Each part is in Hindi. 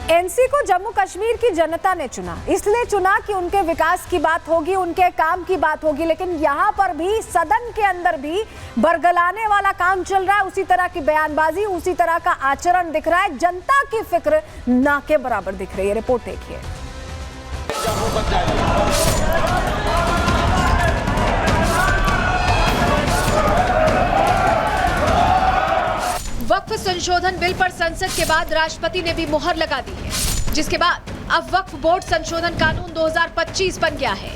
एनसी को जम्मू कश्मीर की जनता ने चुना, इसलिए चुना कि उनके विकास की बात होगी, उनके काम की बात होगी। लेकिन यहाँ पर भी, सदन के अंदर भी बरगलाने वाला काम चल रहा है। उसी तरह की बयानबाजी, उसी तरह का आचरण दिख रहा है। जनता की फिक्र ना के बराबर दिख रही है। रिपोर्ट देखिए। वक्फ संशोधन बिल पर संसद के बाद राष्ट्रपति ने भी मुहर लगा दी है, जिसके बाद अब वक्फ बोर्ड संशोधन कानून 2025 बन गया है।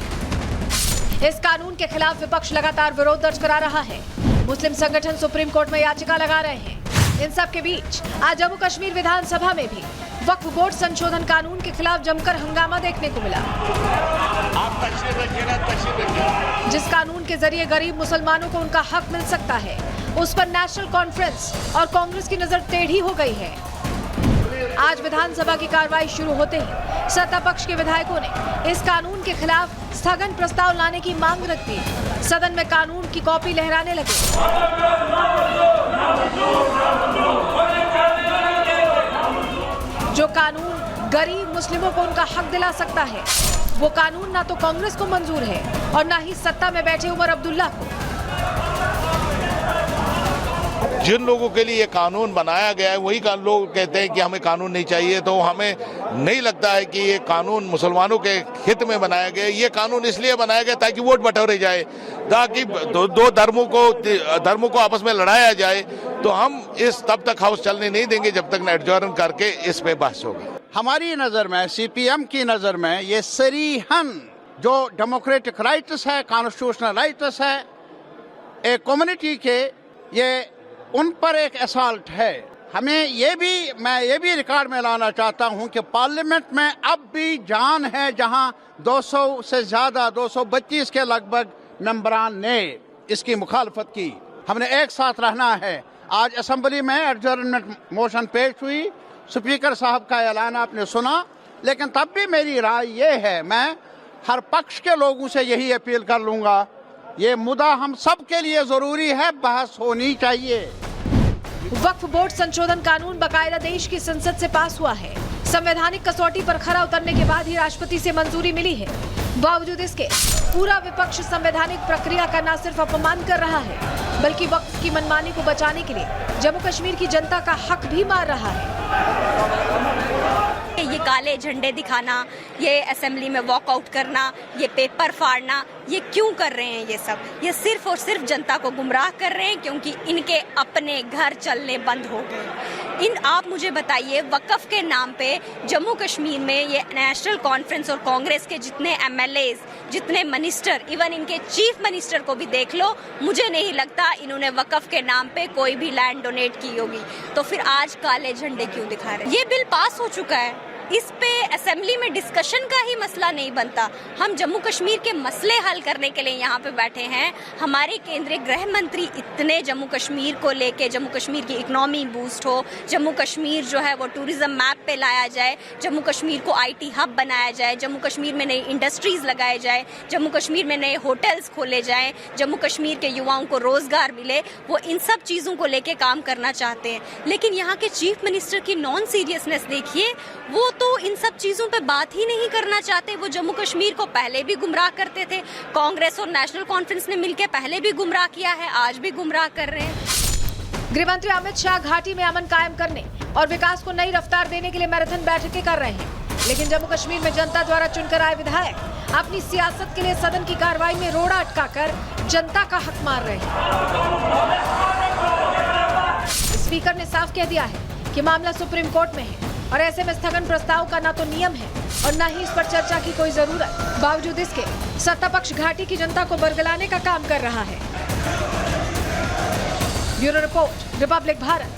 इस कानून के खिलाफ विपक्ष लगातार विरोध दर्ज करा रहा है। मुस्लिम संगठन सुप्रीम कोर्ट में याचिका लगा रहे हैं। इन सब के बीच आज जम्मू कश्मीर विधानसभा में भी वक्फ बोर्ड संशोधन कानून के खिलाफ जमकर हंगामा देखने को मिला। जिस कानून के जरिए गरीब मुसलमानों को उनका हक मिल सकता है, उस पर नेशनल कॉन्फ्रेंस और कांग्रेस की नजर टेढ़ी हो गई है। आज विधानसभा की कार्रवाई शुरू होते ही सत्ता पक्ष के विधायकों ने इस कानून के खिलाफ स्थगन प्रस्ताव लाने की मांग रख दी। सदन में कानून की कॉपी लहराने लगे। जो कानून गरीब मुस्लिमों को उनका हक दिला सकता है, वो कानून ना तो कांग्रेस को मंजूर है और ना ही सत्ता में बैठे उमर अब्दुल्ला को। जिन लोगों के लिए ये कानून बनाया गया है, वही लोग कहते हैं कि हमें कानून नहीं चाहिए। तो हमें नहीं लगता है कि ये कानून मुसलमानों के हित में बनाया गया। ये कानून इसलिए बनाया गया ताकि वोट बटोरे जाए, ताकि दो धर्मों को आपस में लड़ाया जाए। तो हम इस तब तक हाउस चलने नहीं देंगे जब तक एडजॉर्न करके इस पे बहस होगी। हमारी नजर में, सीपीएम की नजर में, ये सरीहन जो डेमोक्रेटिक राइट्स है, कॉन्स्टिट्यूशनल राइट्स है एक कम्युनिटी के, ये उन पर एक असॉल्ट है। मैं ये भी रिकॉर्ड में लाना चाहता हूं कि पार्लियामेंट में अब भी जान है, जहां 200 से ज्यादा 232 के लगभग मेंबरान ने इसकी मुखालफत की। हमने एक साथ रहना है। आज असेंबली में एडजर्नमेंट मोशन पेश हुई, स्पीकर साहब का ऐलान आपने सुना, लेकिन तब भी मेरी राय ये है, मैं हर पक्ष के लोगों से यही अपील कर लूंगा, ये मुद्दा हम सब के लिए जरूरी है, बहस होनी चाहिए। वक्फ बोर्ड संशोधन कानून बकायदा देश की संसद से पास हुआ है। संवैधानिक कसौटी पर खरा उतरने के बाद ही राष्ट्रपति से मंजूरी मिली है। बावजूद इसके पूरा विपक्ष संवैधानिक प्रक्रिया का न सिर्फ अपमान कर रहा है, बल्कि वक्फ की मनमानी को बचाने के लिए जम्मू कश्मीर की जनता का हक भी मार रहा है। ये काले झंडे दिखाना, ये असेंबली में वॉकआउट करना, ये पेपर फाड़ना, ये क्यों कर रहे हैं? ये सब ये सिर्फ और सिर्फ जनता को गुमराह कर रहे हैं, क्योंकि इनके अपने घर चलने बंद हो गए। आप मुझे बताइए, वक्फ के नाम पे जम्मू कश्मीर में ये नेशनल कॉन्फ्रेंस और कांग्रेस के जितने एमएलएज, जितने मिनिस्टर, इवन इनके चीफ मिनिस्टर को भी देख लो, मुझे नहीं लगता इन्होंने वक्फ के नाम पे कोई भी लैंड डोनेट की होगी। तो फिर आज काले झंडे क्यों दिखा रहे हैं? ये बिल पास हो चुका है, इस पे असेंबली में डिस्कशन का ही मसला नहीं बनता। हम जम्मू कश्मीर के मसले हल करने के लिए यहाँ पे बैठे हैं। हमारे केंद्रीय गृह मंत्री इतने जम्मू कश्मीर को लेके, जम्मू कश्मीर की इकोनॉमी बूस्ट हो, जम्मू कश्मीर जो है वो टूरिज्म मैप पे लाया जाए, जम्मू कश्मीर को आईटी हब बनाया जाए, जम्मू कश्मीर में नई इंडस्ट्रीज लगाए जाए, जम्मू कश्मीर में नए होटल्स खोले जाएं, जम्मू कश्मीर के युवाओं को रोजगार मिले, वो इन सब चीज़ों को लेके काम करना चाहते हैं। लेकिन यहाँ के चीफ मिनिस्टर की नॉन सीरियसनेस देखिए, वो तो इन सब चीजों पे बात ही नहीं करना चाहते। वो जम्मू कश्मीर को पहले भी गुमराह करते थे, कांग्रेस और नेशनल कॉन्फ्रेंस ने मिलकर पहले भी गुमराह किया है, आज भी गुमराह कर रहे हैं। गृहमंत्री अमित शाह घाटी में अमन कायम करने और विकास को नई रफ्तार देने के लिए मैराथन बैठकें कर रहे हैं। लेकिन जम्मू कश्मीर में जनता द्वारा चुनकर आए विधायक अपनी सियासत के लिए सदन की कार्रवाई में रोड़ा अटकाकर जनता का हक मार रहे हैं। स्पीकर ने साफ कह दिया है कि मामला सुप्रीम कोर्ट में है और ऐसे में स्थगन प्रस्ताव का ना तो नियम है और ना ही इस पर चर्चा की कोई जरूरत। बावजूद इसके सत्ता पक्ष घाटी की जनता को बरगलाने का काम कर रहा है। Bureau report, Republic Bharat.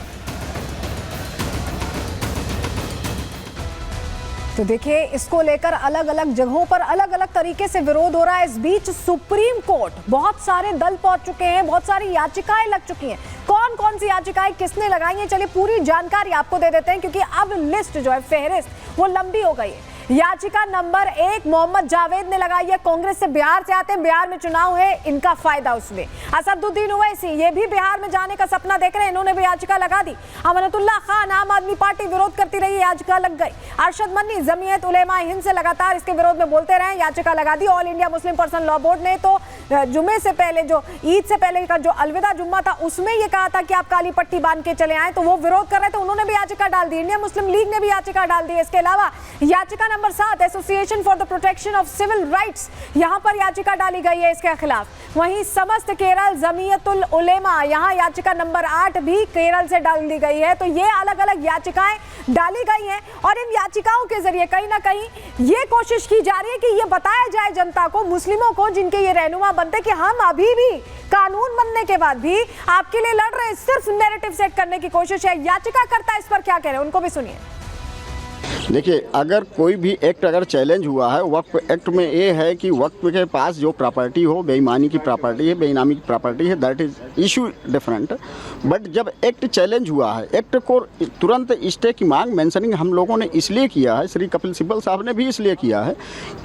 तो देखिए, इसको लेकर अलग अलग जगहों पर अलग अलग तरीके से विरोध हो रहा है। इस बीच सुप्रीम कोर्ट बहुत सारे दल पहुंच चुके हैं, बहुत सारी याचिकाएं लग चुकी हैं। कौन कौन सी याचिकाएं किसने लगाई है, चलिए पूरी जानकारी आपको दे देते हैं, क्योंकि अब लिस्ट जो है, फेहरिस्त वो लंबी हो गई है। याचिका नंबर 1 मोहम्मद जावेद ने लगाई है। कांग्रेस से बिहार से आते हैं, बिहार में चुनाव है, इनका फायदा उसमें। असदुद्दीन ओवैसी ये भी बिहार में जाने का सपना देख रहे हैं, इन्होंने भी याचिका लगा दी। अमनतुल्लाह खान आम आदमी पार्टी विरोध करती रही, याचिका लग गई। अरशद मन्नी जमीयत उलेमा हिंद से लगातार इसके विरोध में बोलते रहे, याचिका लगा दी। All India Muslim Personal Law Board ने तो जुमे से पहले, जो ईद से पहले का जो अलविदा जुम्मा था, उसमें ये कहा था कि आप काली पट्टी बांध के चले आए, तो वो विरोध कर रहे थे, उन्होंने भी याचिका डाल दी। इंडियन मुस्लिम लीग ने भी याचिका डाल दी। इसके अलावा याचिका number 7 association for the protection of civil rights, यहां पर याचिका डाली गई है इसके खिलाफ। वहीं समस्त केरल जमीयतुल उलेमा, यहां याचिका नंबर 8 भी केरल से डाल दी गई है। तो ये अलग अलग याचिकाएं डाली गई हैं और इन याचिकाओं के जरिए कहीं ना कहीं ये कोशिश की जा रही है कि ये बताया जाए जनता को, मुस्लिमों को, जिनके ये रहनुमा बनते, कि हम अभी भी कानून बनने के बाद भी आपके लिए लड़ रहे हैं। सिर्फ नैरेटिव सेट करने की कोशिश है। याचिका करता इस पर क्या कह रहे हैं, उनको भी सुनिए। देखिए, अगर कोई भी एक्ट अगर चैलेंज हुआ है, वक्फ एक्ट में ये है कि वक्फ के पास जो प्रॉपर्टी हो, बेईमानी की प्रॉपर्टी है, बेईनामी की प्रॉपर्टी है, that is issue different. But जब एक्ट चैलेंज हुआ है, एक्ट को तुरंत स्टे की मांग मेंशनिंग हम लोगों ने इसलिए किया है, श्री कपिल सिब्बल साहब ने भी इसलिए किया है,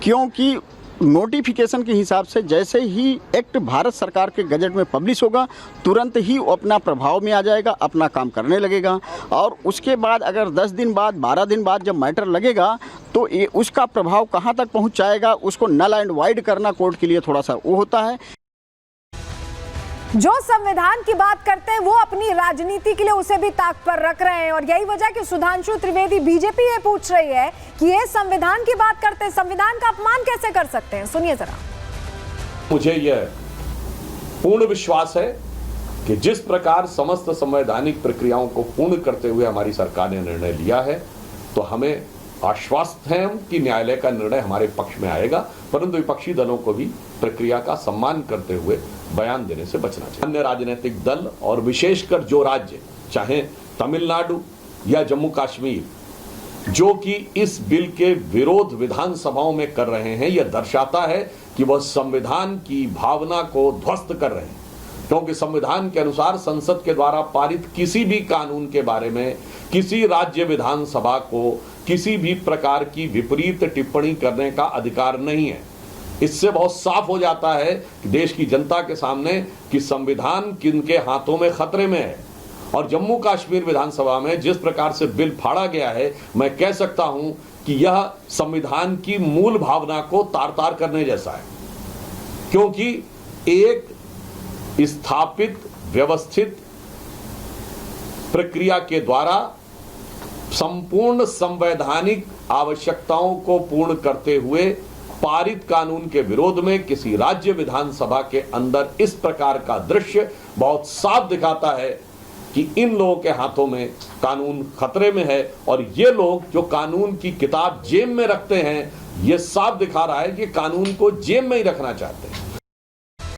क्योंकि नोटिफिकेशन के हिसाब से जैसे ही एक्ट भारत सरकार के गजट में पब्लिश होगा, तुरंत ही वो अपना प्रभाव में आ जाएगा, अपना काम करने लगेगा। और उसके बाद अगर 10 दिन बाद, 12 दिन बाद जब मैटर लगेगा, तो ये उसका प्रभाव कहाँ तक पहुँचाएगा, उसको नल एंड वाइड करना कोर्ट के लिए थोड़ा सा वो होता है। जो संविधान की बात करते हैं वो अपनी राजनीति के लिए उसे भी ताक पर रख रहे हैं, और यही वजह कि सुधांशु त्रिवेदी बीजेपी ये पूछ रही है कि ये संविधान की बात करते हैं, संविधान का अपमान कैसे कर सकते हैं। सुनिए जरा। मुझे यह पूर्ण विश्वास है कि जिस प्रकार समस्त संवैधानिक प्रक्रियाओं को पूर्ण करते हुए हमारी सरकार ने निर्णय लिया है, तो हमें आश्वस्त हैं कि न्यायालय का निर्णय हमारे पक्ष में आएगा, परंतु विपक्षी दलों को भी प्रक्रिया का सम्मान करते हुए बयान देने से बचना चाहिए। अन्य राजनीतिक दल और विशेषकर जो राज्य, चाहे तमिलनाडु या जम्मू कश्मीर, जो कि इस बिल के विरोध विधानसभाओं में कर रहे हैं, यह दर्शाता है कि वह संविधान की भावना को ध्वस्त कर रहे हैं। क्योंकि संविधान के अनुसार संसद के द्वारा पारित किसी भी कानून के बारे में किसी राज्य विधानसभा को किसी भी प्रकार की विपरीत टिप्पणी करने का अधिकार नहीं है। इससे बहुत साफ हो जाता है कि देश की जनता के सामने कि संविधान किनके हाथों में खतरे में है। और जम्मू कश्मीर विधानसभा में जिस प्रकार से बिल फाड़ा गया है, मैं कह सकता हूं कि यह संविधान की मूल भावना को तार-तार करने जैसा है, क्योंकि एक स्थापित व्यवस्थित प्रक्रिया के द्वारा संपूर्ण संवैधानिक आवश्यकताओं को पूर्ण करते हुए पारित कानून के विरोध में किसी राज्य विधानसभा के अंदर इस प्रकार का दृश्य बहुत साफ दिखाता है कि इन लोगों के हाथों में कानून खतरे में है। और ये लोग जो कानून की किताब जेब में रखते हैं, ये साफ दिखा रहा है कि कानून को जेब में ही रखना चाहते हैं।